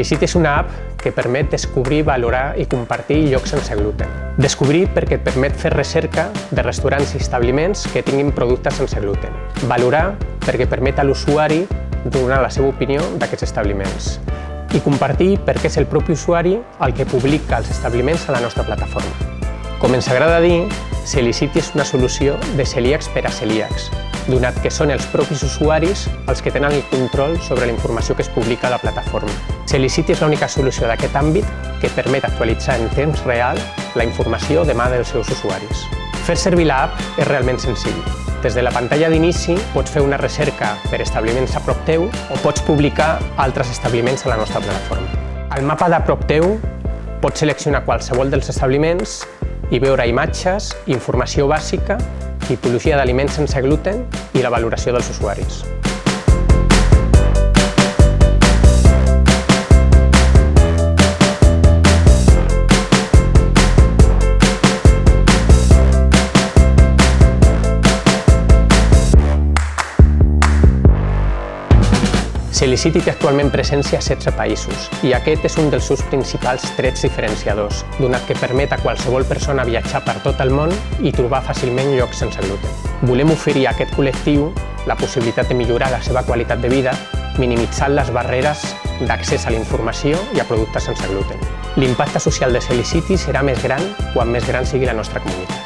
Celicity és una app que permet descobrir, valorar i compartir llocs sense gluten. Descobrir perquè et permet fer recerca de restaurants i establiments que tinguin productes sense gluten. Valorar perquè permet a l'usuari donar la seva opinió d'aquests establiments. I compartir perquè és el propi usuari el que publica els establiments a la nostra plataforma. Com ens agrada dir, Celicity és una solució de celíacs per a celíacs, donat que són els propis usuaris els que tenen el control sobre la informació que es publica a la plataforma. Celicity és l'única solució d'aquest àmbit que permet actualitzar en temps real la informació de mà dels seus usuaris. Fer servir l'app és realment senzill. Des de la pantalla d'inici pots fer una recerca per establiments a prop teu o pots publicar altres establiments a la nostra plataforma. Al mapa de prop teu pots seleccionar qualsevol dels establiments i veure imatges, informació bàsica, tipologia d'aliments sense gluten i la valoració dels usuaris. Celicity té actualment presència a 16 països i aquest és un dels seus principals trets diferenciadors, donat que permet a qualsevol persona viatjar per tot el món i trobar fàcilment llocs sense gluten. Volem oferir a aquest col·lectiu la possibilitat de millorar la seva qualitat de vida, minimitzant les barreres d'accés a la informació i a productes sense gluten. L'impacte social de Celicity serà més gran quan més gran sigui la nostra comunitat.